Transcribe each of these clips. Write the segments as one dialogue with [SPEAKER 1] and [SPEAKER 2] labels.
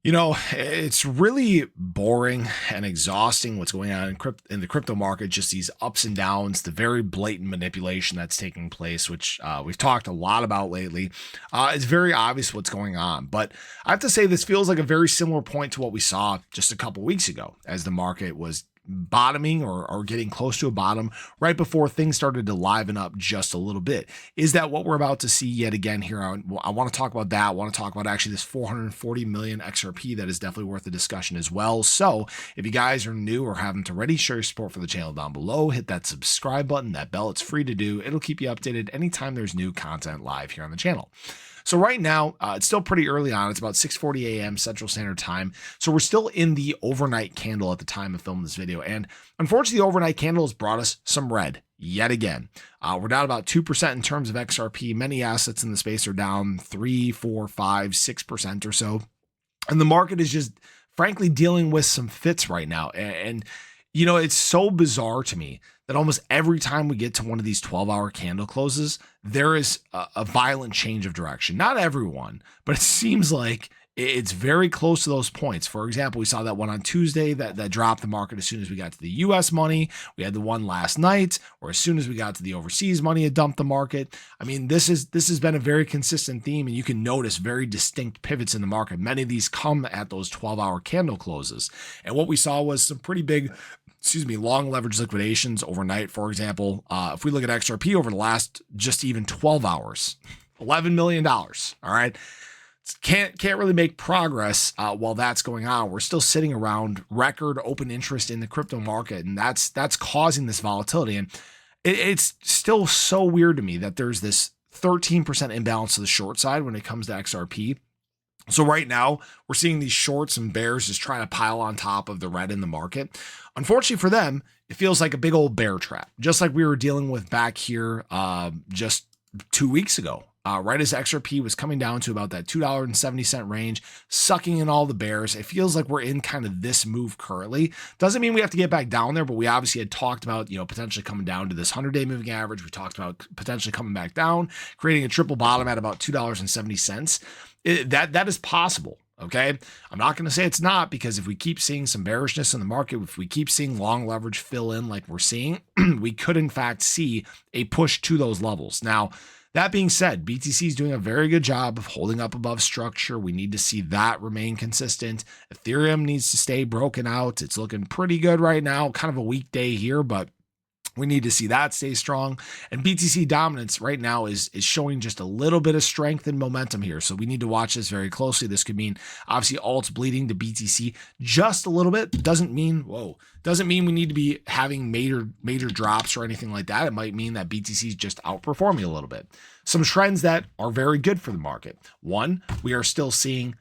[SPEAKER 1] It's really boring and exhausting what's going on in the crypto market, just these ups and downs, the very blatant manipulation that's taking place, which we've talked a lot about lately. It's very obvious what's going on. But I have to say, this feels like a very similar point to what we saw just a couple weeks ago as the market was bottoming or getting close to a bottom right before things started to liven up just a little bit. Is that what we're about to see yet again here? I want to talk about that. I want to talk about actually this 440 million XRP that is definitely worth a discussion as well. So if you guys are new or haven't already, show your support for the channel down below. Hit that subscribe button, that bell. It's free to do. It'll keep you updated anytime there's new content live here on the channel. So right now, it's still pretty early on. It's about 6:40 a.m. Central Standard Time. So we're still in the overnight candle at the time of filming this video. And unfortunately, the overnight candle has brought us some red yet again. We're down about 2% in terms of XRP. Many assets in the space are down 3, 4, 5, 6% or so. And the market is just frankly dealing with some fits right now. And it's so bizarre to me that almost every time we get to one of these 12-hour candle closes, there is a violent change of direction. Not everyone, but it seems like it's very close to those points. For example, we saw that one on Tuesday that dropped the market as soon as we got to the US money. We had the one last night, or as soon as we got to the overseas money, it dumped the market. I mean, this has been a very consistent theme, and you can notice very distinct pivots in the market. Many of these come at those 12-hour candle closes. And what we saw was some pretty big long leverage liquidations overnight. For example, if we look at XRP over the last just even 12 hours, $11 million. All right. Can't really make progress while that's going on. We're still sitting around record open interest in the crypto market, and that's causing this volatility. And it's still so weird to me that there's this 13% imbalance to the short side when it comes to XRP. So right now, we're seeing these shorts and bears just trying to pile on top of the red in the market. Unfortunately for them, it feels like a big old bear trap, just like we were dealing with back here just 2 weeks ago. Right as XRP was coming down to about that $2.70 range, sucking in all the bears. It feels like we're in kind of this move currently. Doesn't mean we have to get back down there, but we obviously had talked about, potentially coming down to this 100-day moving average. We talked about potentially coming back down, creating a triple bottom at about $2.70. That is possible. Okay. I'm not going to say it's not, because if we keep seeing some bearishness in the market, if we keep seeing long leverage fill in like we're seeing, we could in fact see a push to those levels. Now, that being said, BTC is doing a very good job of holding up above structure. We need to see that remain consistent. Ethereum needs to stay broken out. It's looking pretty good right now. Kind of a weak day here, but we need to see that stay strong. And BTC dominance right now is showing just a little bit of strength and momentum here. So we need to watch this very closely. This could mean obviously alts bleeding to BTC just a little bit. Doesn't mean we need to be having major drops or anything like that. It might mean that BTC is just outperforming a little bit. Some trends that are very good for the market. One, we are still seeing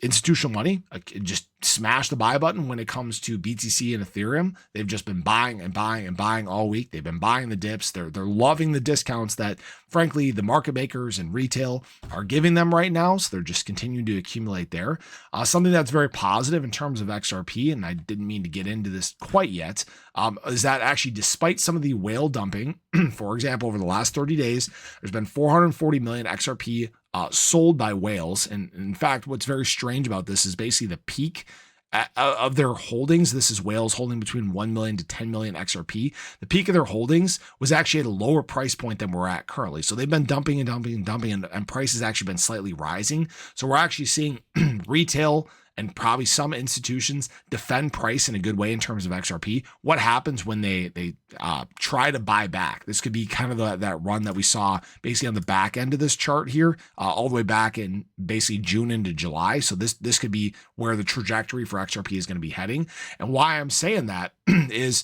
[SPEAKER 1] institutional money just smash the buy button when it comes to BTC and Ethereum. They've just been buying and buying and buying all week. They've been buying the dips. They're loving the discounts that, frankly, the market makers and retail are giving them right now. So they're just continuing to accumulate there. Something that's very positive in terms of XRP, and I didn't mean to get into this quite yet, is that actually despite some of the whale dumping, for example, over the last 30 days, there's been 440 million XRP sold by whales. And in fact, what's very strange about this is basically the peak of their holdings. This is whales holding between 1 million to 10 million XRP. The peak of their holdings was actually at a lower price point than we're at currently. So they've been dumping and dumping and dumping, and price has actually been slightly rising. So we're actually seeing retail and probably some institutions defend price in a good way in terms of XRP. What happens when they try to buy back? This could be kind of that run that we saw basically on the back end of this chart here, all the way back in basically June into July. So this could be where the trajectory for XRP is going to be heading. And why I'm saying that is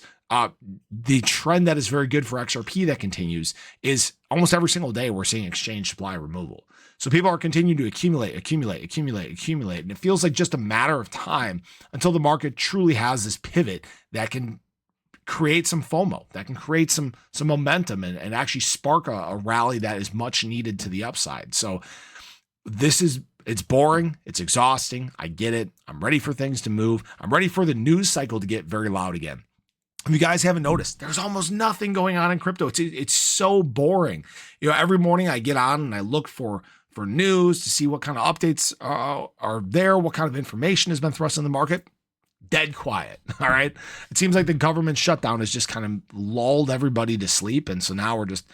[SPEAKER 1] the trend that is very good for XRP that continues is almost every single day we're seeing exchange supply removal. So people are continuing to accumulate. And it feels like just a matter of time until the market truly has this pivot that can create some FOMO, that can create some momentum and actually spark a rally that is much needed to the upside. So it's boring. It's exhausting. I get it. I'm ready for things to move. I'm ready for the news cycle to get very loud again. If you guys haven't noticed, there's almost nothing going on in crypto. It's so boring. Every morning I get on and I look for for news, to see what kind of updates are there, what kind of information has been thrust in the market. Dead quiet. All right. It seems like the government shutdown has just kind of lulled everybody to sleep. And so now we're just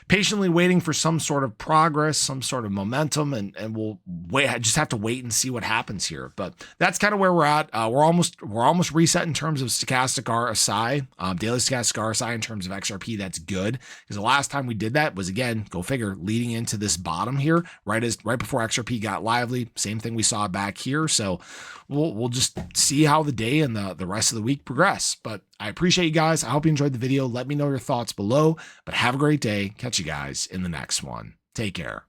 [SPEAKER 1] patiently waiting for some sort of progress, some sort of momentum, and we'll wait. I just have to wait and see what happens here. But that's kind of where we're at. We're almost reset in terms of stochastic RSI, daily stochastic RSI in terms of XRP. That's good, because the last time we did that was, again, go figure, leading into this bottom here, right before XRP got lively. Same thing we saw back here. So we'll just see how the day and the rest of the week progress. But I appreciate you guys. I hope you enjoyed the video. Let me know your thoughts below, but have a great day. Catch you guys in the next one. Take care.